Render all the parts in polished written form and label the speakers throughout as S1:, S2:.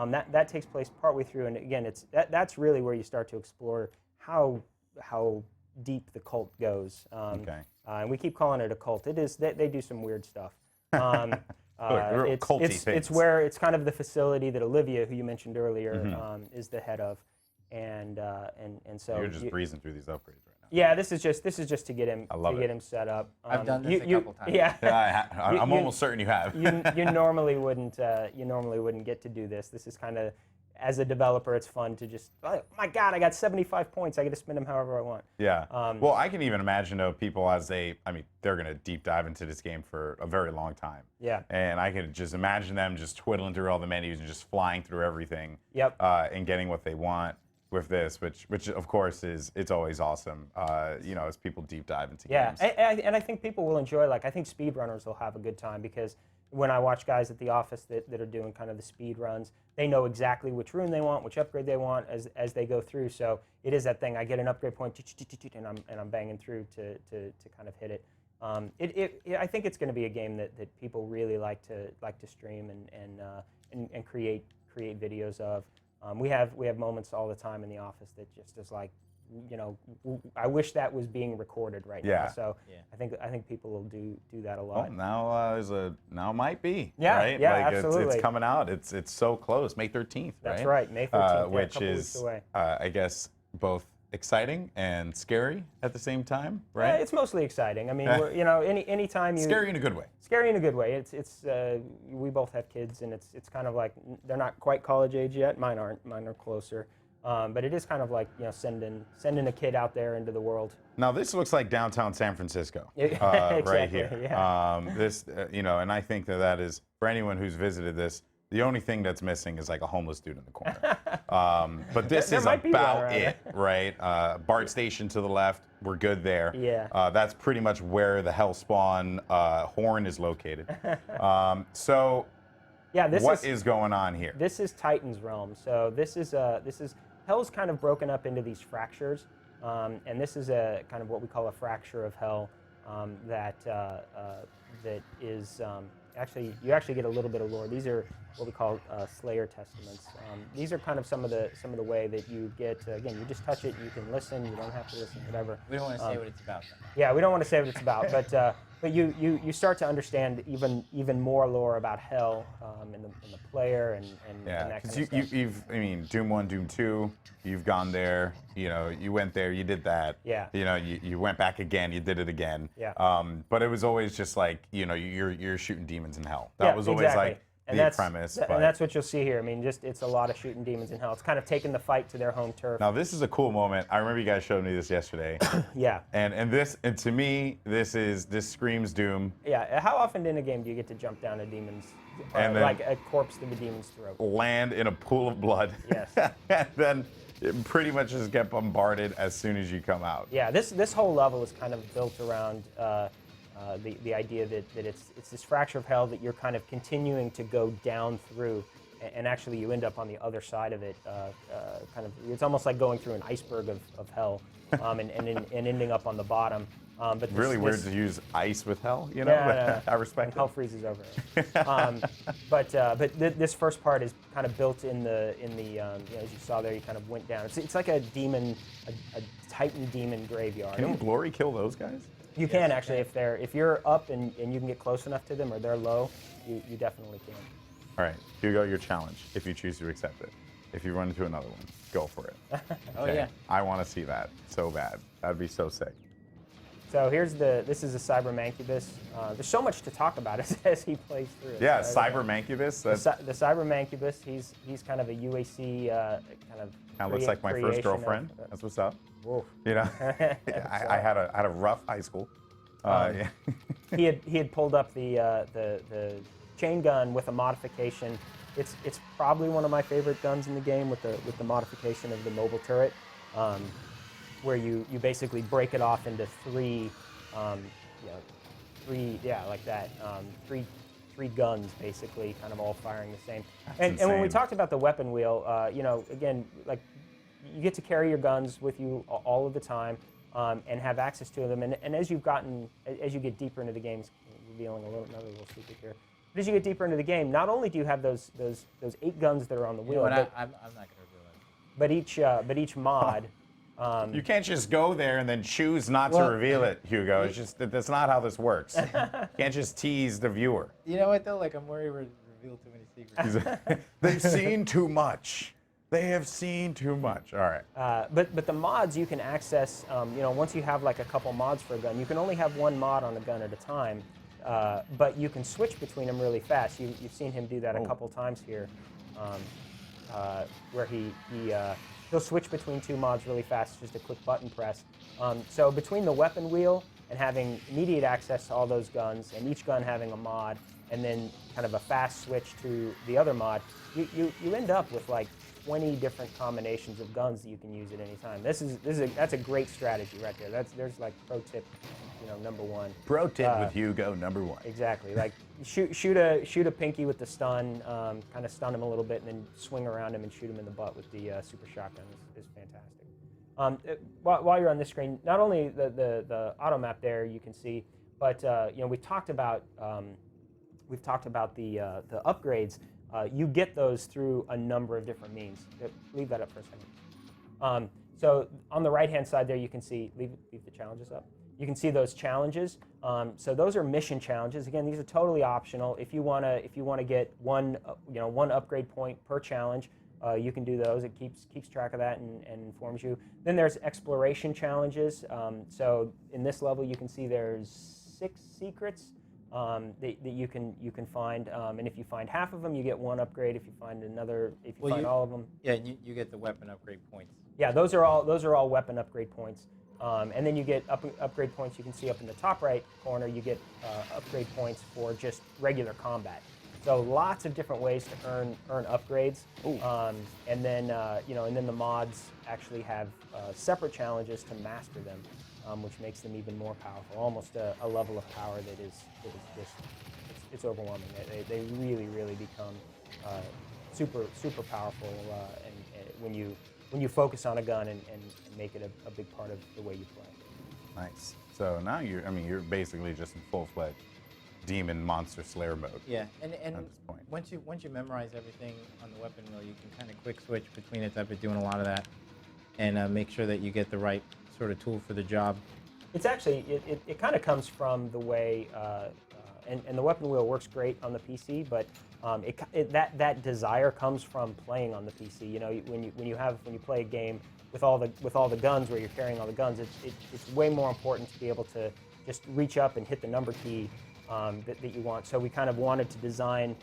S1: That takes place partway through, and again, that's really where you start to explore how deep the cult goes. And we keep calling it a cult. It is. They do some weird stuff. It's where it's kind of the facility that Olivia, who you mentioned earlier, is the head of, and so
S2: you're just breezing through these upgrades right now.
S1: Yeah, this is just to get him set up.
S3: I've done this a couple times.
S1: Yeah,
S2: I'm almost certain you have.
S1: you normally wouldn't get to do this. This is kind of, as a developer, it's fun to just, oh my God, I got 75 points. I get to spend them however I want.
S2: Yeah. Well, I can even imagine though, people they're going to deep dive into this game for a very long time.
S1: Yeah.
S2: And I can just imagine them just twiddling through all the menus and just flying through everything.
S1: Yep.
S2: And getting what they want with this, which of course it's always awesome. As people deep dive into games.
S1: Yeah, and I think people will enjoy. I think speedrunners will have a good time, because when I watch guys at the office that are doing kind of the speed runs, they know exactly which room they want, which upgrade they want as they go through. So it is that thing. I get an upgrade point, and I'm banging through to kind of hit it. I think it's going to be a game that people really like to stream and create videos of. We have moments all the time in the office that just is like, I wish that was being recorded right now. So I think people will do that a lot.
S2: Well, now might be.
S1: Yeah,
S2: right?
S1: Yeah, absolutely.
S2: It's coming out. It's so close. May 13th.
S1: That's right, May 13th.
S2: Which is, I guess, both exciting and scary at the same time, right?
S1: Yeah, it's mostly exciting. I mean, anytime you
S2: scary in a good way.
S1: Scary in a good way. It's we both have kids, and it's kind of like, they're not quite college age yet. Mine aren't. Mine are closer. But it is kind of like, sending a kid out there into the world.
S2: Now this looks like downtown San Francisco,
S1: exactly,
S2: right here.
S1: Yeah.
S2: And I think that is, for anyone who's visited this, the only thing that's missing is like a homeless dude in the corner. But this is about it, right? BART station to the left, we're good there.
S1: Yeah.
S2: That's pretty much where the Hellspawn horn is located. What is going on here?
S1: This is Titan's realm. So this is Hell's kind of broken up into these fractures, and this is a kind of what we call a fracture of Hell that is actually, you actually get a little bit of lore. These are what we call Slayer testaments. These are kind of some of the way that you get. Again, you just touch it, you can listen. You don't have to listen, whatever.
S3: We don't want to say what it's about, though.
S1: Yeah, we don't want to say what it's about, but you start to understand even more lore about Hell in the player and that kind of stuff.
S2: Doom 1, Doom 2, you've gone there. You went there, you did that.
S1: Yeah.
S2: You went back again, you did it again.
S1: Yeah.
S2: But it was always just like, you're shooting demons in hell. That was always like the premise.
S1: And that's what you'll see here. I mean, it's a lot of shooting demons in hell. It's kind of taking the fight to their home turf.
S2: Now this is a cool moment. I remember you guys showed me this yesterday.
S1: Yeah.
S2: And to me, this screams Doom.
S1: Yeah. How often in a game do you get to jump down a demon's, like a corpse to the demon's throat?
S2: Land in a pool of blood.
S1: Yes.
S2: And then it pretty much just get bombarded as soon as you come out.
S1: Yeah. This whole level is kind of built around the idea that it's this fracture of Hell that you're kind of continuing to go down through, and actually you end up on the other side of it. It's almost like going through an iceberg of Hell, and ending up on the bottom. But
S2: really weird to use ice with Hell,
S1: Yeah,
S2: I respect it.
S1: Hell freezes over it. But this first part is kind of built in the as you saw there, you kind of went down. It's like a Titan demon graveyard.
S2: Can Glory kill those guys?
S1: You can actually, if you're up and you can get close enough to them, or they're low, you definitely can.
S2: All right, here you go, your challenge, if you choose to accept it. If you run into another one, go for it.
S3: Oh yeah.
S2: I want to see that so bad. That'd be so sick.
S1: So this is a Cyber Mancubus. There's so much to talk about as he plays through it.
S2: Yeah, Cyber Mancubus.
S1: The Cyber Mancubus, he's kind of a UAC kind of
S2: looks like my first girlfriend. That's what's up.
S1: Whoa.
S2: I had a rough high school. Yeah.
S1: he had pulled up the chain gun with a modification. It's probably one of my favorite guns in the game with the modification of the mobile turret, where you basically break it off into three guns basically, kind of all firing the same. And when we talked about the weapon wheel, again, like, you get to carry your guns with you all of the time, and have access to them. And as you get deeper into the games, revealing another little secret here, But as you get deeper into the game, not only do you have those 8 guns that are on the wheel,
S3: I'm not going to reveal it.
S1: but each mod.
S2: You can't just go there and then choose not to reveal it, Hugo. It's just that's not how this works. You can't just tease the viewer.
S3: You know what though? Like I'm worried we reveal too many secrets.
S2: They've seen too much. They have seen too much. All right.
S1: But the mods you can access. Once you have like a couple mods for a gun, you can only have one mod on a gun at a time. But you can switch between them really fast. You've seen him do that a couple times here, where he'll switch between 2 mods really fast. It's just a quick button press. So between the weapon wheel and having immediate access to all those guns, and each gun having a mod, and then kind of a fast switch to the other mod, you end up with like 20 different combinations of guns that you can use at any time. That's a great strategy right there. There's like pro tip, number 1.
S2: Pro tip with Hugo, number 1.
S1: Exactly. Like shoot a pinky with the stun, kind of stun him a little bit, and then swing around him and shoot him in the butt with the super shotgun is fantastic. While you're on this screen, not only the auto map there you can see, but we've talked about the upgrades. You get those through a number of different means. Leave that up for a second. So on the right-hand side there, you can see, leave the challenges up. You can see those challenges. So those are mission challenges. Again, these are totally optional. If you wanna get one upgrade point per challenge, you can do those. It keeps track of that and informs you. Then there's exploration challenges. So in this level, you can see there's 6 secrets that you can find, and if you find half of them, you get 1 upgrade. If you find find all of them,
S3: yeah, you get the weapon upgrade points.
S1: Yeah, those are all weapon upgrade points, and then you get upgrade points. You can see up in the top right corner, you get upgrade points for just regular combat. So lots of different ways to earn upgrades, and then the mods actually have separate challenges to master them. Which makes them even more powerful, almost a level of power that is just it's overwhelming. They really become super powerful, and when you focus on a gun and make it a big part of the way you play.
S2: Nice. So now you're basically just in full-fledged demon monster slayer mode.
S3: Yeah, and
S2: at this point.
S3: once you memorize everything on the weapon wheel, you can kind of quick switch between it. I've been doing a lot of that, and make sure that you get the right sort of tool for the job.
S1: It's actually, it kind of comes from the way, and the weapon wheel works great on the PC, but that desire comes from playing on the PC. When you play a game with all the guns, where you're carrying all the guns, it's way more important to be able to just reach up and hit the number key that you want. So we kind of wanted to design.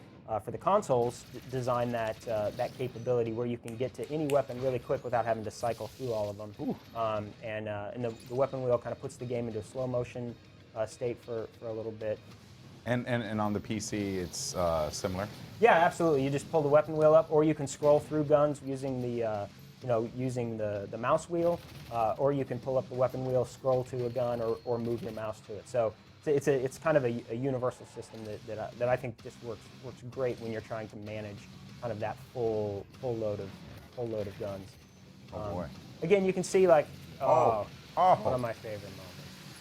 S1: For the consoles, design that capability where you can get to any weapon really quick without having to cycle through all of them. And the weapon wheel kind of puts the game into a slow motion state for a little bit.
S2: And on the PC, it's similar?
S1: Yeah, absolutely. You just pull the weapon wheel up, or you can scroll through guns using the mouse wheel, or you can pull up the weapon wheel, scroll to a gun, or move your mouse to it. So it's kind of a universal system that I think just works great when you're trying to manage kind of that full load of guns.
S2: Oh boy!
S1: Again, you can see like one of my favorite moments.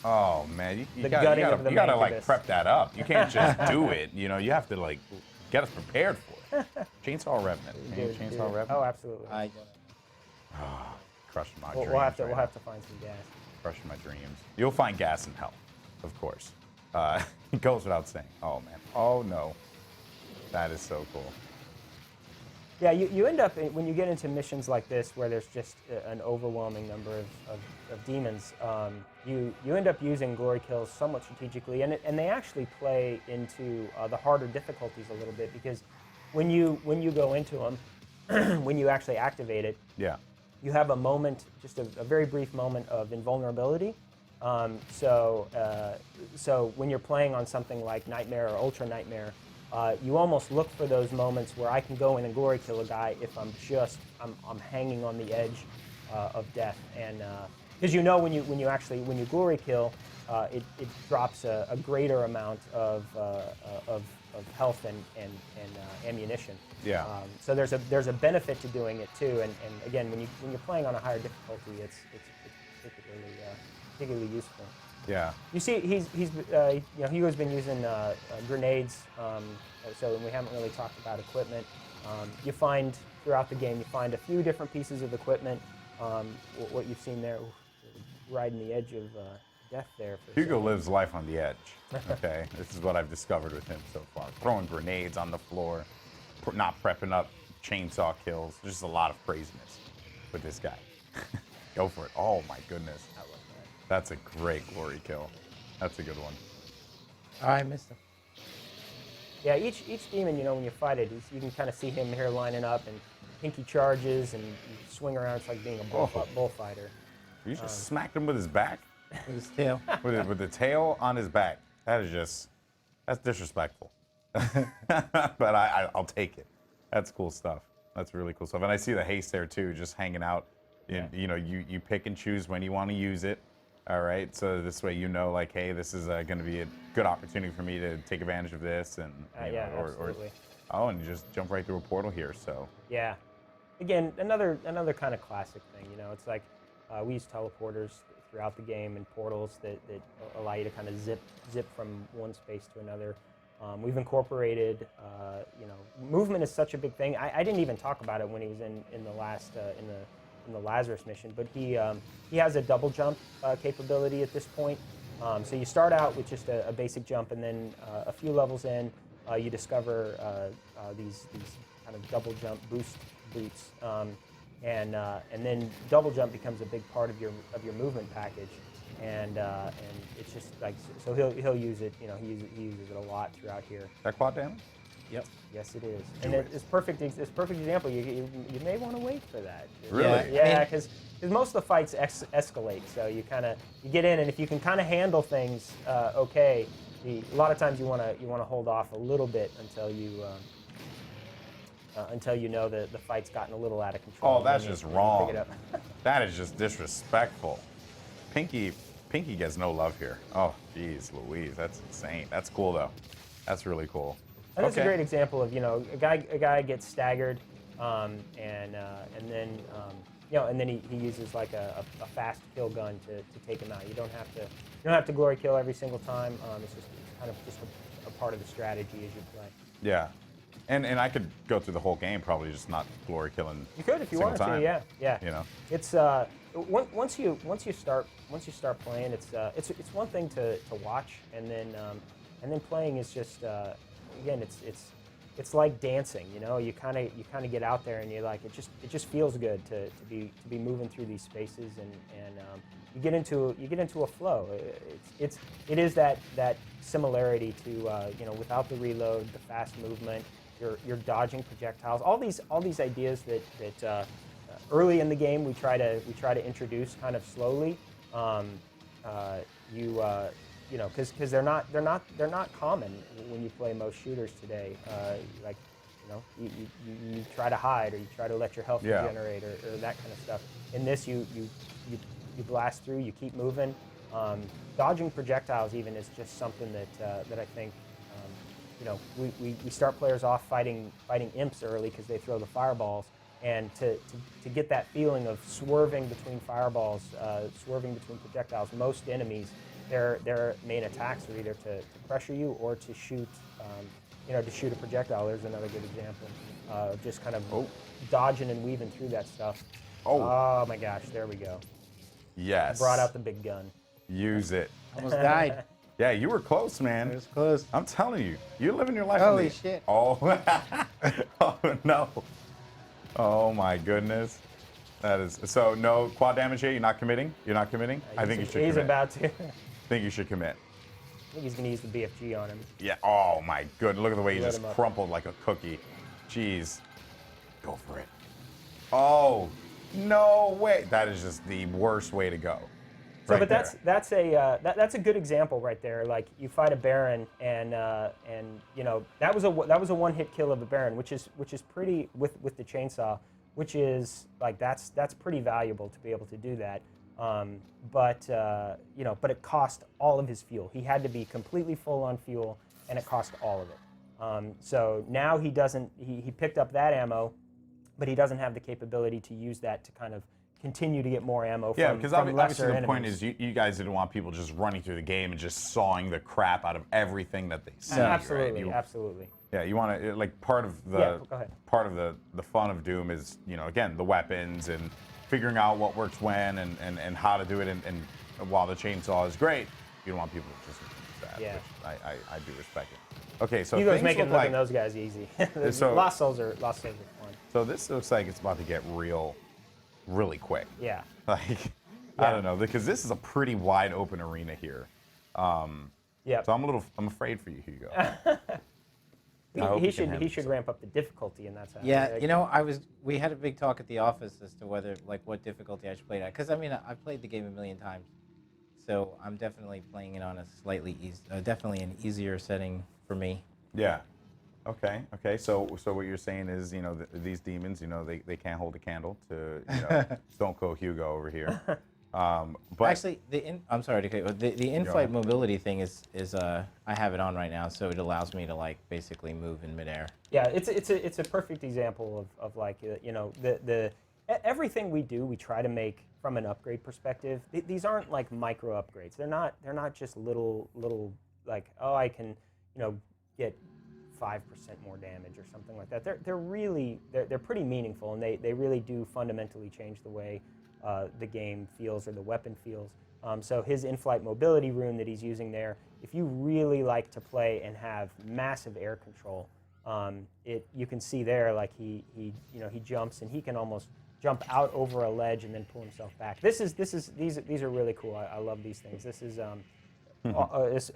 S2: Oh man, you
S1: gotta
S2: like prep that up. You can't just do it. You have to like get us prepared for it. Chainsaw Revenant. Chainsaw Revenant.
S1: Oh, absolutely.
S2: Crushing my
S1: We'll
S2: dreams.
S1: have to find some gas.
S2: Crushing my dreams. You'll find gas in hell. Of course. It goes without saying. Oh, man. Oh, no. That is so cool.
S1: Yeah, you end up, when you get into missions like this, where there's just an overwhelming number of demons, you end up using glory kills somewhat strategically, and they actually play into the harder difficulties a little bit, because when you go into them, when you actually activate it,
S2: yeah,
S1: you have a moment, just a very brief moment of invulnerability. So when you're playing on something like Nightmare or Ultra Nightmare, you almost look for those moments where I can go in and glory kill a guy if I'm hanging on the edge of death, and because when you glory kill, it drops a greater amount of health and ammunition.
S2: Yeah.
S1: So there's a benefit to doing it too, and again when you're playing on a higher difficulty, it's particularly useful.
S2: Yeah.
S1: You see, Hugo's been using grenades. So we haven't really talked about equipment. You find throughout the game, you find a few different pieces of equipment. What you've seen there, riding the edge of death there.
S2: Hugo lives life on the edge. Okay, this is what I've discovered with him so far. Throwing grenades on the floor, not prepping up chainsaw kills. There's just a lot of craziness with this guy. Go for it. Oh my goodness.
S1: I love that.
S2: That's a great glory kill. That's a good one.
S3: Oh, I missed him.
S1: Yeah, each demon, when you fight it, you can kind of see him here lining up, and Pinky charges, and you swing around. It's like being a bullfighter.
S2: You just smacked him with his back?
S3: With his tail.
S2: with the tail on his back. That's disrespectful. But I'll take it. That's cool stuff. That's really cool stuff. And I see the haste there too, just hanging out.
S1: Yeah.
S2: You pick and choose when you want to use it. All right, so this way like, hey, this is going to be a good opportunity for me to take advantage of this, and
S1: absolutely.
S2: And you just jump right through a portal here. So
S1: yeah, again, another kind of classic thing. It's like we use teleporters throughout the game and portals that allow you to kind of zip from one space to another. We've incorporated, movement is such a big thing. I didn't even talk about it when he was in the last in the Lazarus mission, but he has a double jump capability at this point. So you start out with just a basic jump, and then a few levels in, you discover these kind of double jump boost boots, and then double jump becomes a big part of your movement package, and it's just like, so he'll use it. He uses it a lot throughout here.
S2: that quad damage?
S3: Yep.
S1: Yes, it is, and it's perfect. It's perfect example. You may want to wait for that.
S2: Really?
S1: Yeah, because most of the fights escalate. So you get in, and if you can kind of handle things okay, a lot of times you want to hold off a little bit until you know that the fight's gotten a little out of control.
S2: Oh, that's just wrong.
S1: Pick it up.
S2: That is just disrespectful. Pinky gets no love here. Oh, geez, Louise, that's insane. That's cool though. That's really cool.
S1: And that's a great example of a guy gets staggered, and then he uses like a fast kill gun to take him out. You don't have to glory kill every single time. It's kind of a part of the strategy as you play.
S2: Yeah, and I could go through the whole game probably just not glory killing.
S1: You could if you wanted to. Yeah. It's once you start playing, it's one thing to watch, and then playing is just. Again, it's like dancing. You kind of get out there, and you're like, it just feels good to be moving through these spaces, and you get into a flow. It is that similarity to without the reload, the fast movement, you're dodging projectiles. All these ideas that early in the game we try to introduce kind of slowly. Because they're not common when you play most shooters today. You try to hide, or you try to let your health regenerate, or that kind of stuff. In this, you blast through, you keep moving. Dodging projectiles even is just something that I think we start players off fighting imps early because they throw the fireballs. And to get that feeling of swerving between fireballs, swerving between projectiles, most enemies, their main attacks are either to pressure you or to shoot, to shoot a projectile. There's another good example of just kind of dodging and weaving through that stuff. Oh my gosh, there we go.
S2: Yes.
S1: Brought out the big gun.
S2: Use it.
S3: Almost died.
S2: Yeah, you were close, man.
S3: It was close.
S2: I'm telling you, you're living your life.
S3: Holy shit.
S2: Oh, oh no. Oh my goodness. That is so. No quad damage here. You're not committing. I think you should.
S1: He's
S2: commit.
S1: about to.
S2: I think you should commit.
S1: I think he's going to use the BFG on him.
S2: Yeah. Oh my good. Look at the way he
S1: Let
S2: just
S1: him up.
S2: crumpled like a cookie. Jeez. Go for it. Oh no way. That is just the worst way to go.
S1: So,
S2: Right
S1: but
S2: there.
S1: that's a good example right there. Like you fight a Baron, and that was a one-hit kill of a Baron, which is pretty with the chainsaw, which is like that's pretty valuable to be able to do that. But it cost all of his fuel. He had to be completely full on fuel, and it cost all of it. So now he doesn't. He picked up that ammo, but he doesn't have the capability to use that to kind of continue to get more ammo
S2: Yeah,
S1: from,
S2: because
S1: from
S2: obviously
S1: lesser
S2: the point
S1: enemies.
S2: is you guys didn't want people just running through the game and just sawing the crap out of everything that they see.
S1: Absolutely,
S2: right?
S1: absolutely.
S2: Yeah, you want to like part of the
S1: Yeah, go ahead.
S2: part of the fun of Doom is again the weapons and figuring out what works when and how to do it and while the chainsaw is great, you don't want people to just use that.
S1: Yeah.
S2: Which I do respect it. Okay, so
S1: Hugo's
S2: things
S1: making
S2: look like
S1: those guys easy.
S2: So-
S1: Lost Souls are fun.
S2: so this looks like it's about to get really quick.
S1: Yeah.
S2: Like I
S1: Yeah.
S2: don't know because this is a pretty wide open arena here.
S1: Yeah.
S2: So I'm afraid for you, Hugo. I hope
S1: He
S2: you can handle
S1: should
S2: yourself.
S1: ramp up the difficulty, and that's how.
S3: Yeah,
S1: like,
S3: we had a big talk at the office as to whether what difficulty I should play it at. Because I mean, I've played the game a million times, so I'm definitely playing it on a definitely an easier setting for me.
S2: Yeah. Okay. Okay. So what you're saying is, these demons, they can't hold a candle to, Stone Cold Hugo over here. But
S3: Actually, I'm sorry to cut you. The in-flight mobility thing is I have it on right now, so it allows me to like basically move in midair.
S1: Yeah, it's a perfect example of like everything we do, we try to make from an upgrade perspective. These aren't like micro upgrades. They're not just little like, oh, I can get 5% more damage or something like that. They're pretty meaningful, and they really do fundamentally change the way the game feels or the weapon feels. So his in-flight mobility rune that he's using there, if you really like to play and have massive air control, you can see there like he jumps and he can almost jump out over a ledge and then pull himself back. These are really cool. I love these things. This is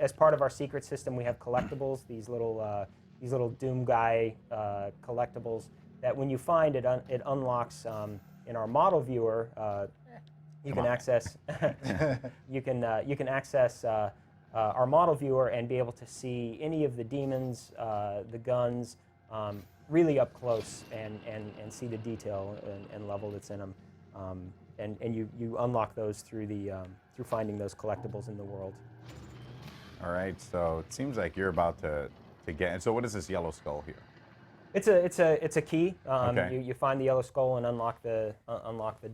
S1: as part of our secret system, we have collectibles. These little Doom guy collectibles that when you find it, it unlocks in our model viewer. You can access you can access our model viewer and be able to see any of the demons, the guns, really up close and see the detail and level that's in them. And you unlock those through finding those collectibles in the world.
S2: all right. So it seems like you're about to get. And so what is this yellow skull here?
S1: It's a key.
S2: Okay.
S1: You find the yellow skull and unlock the door.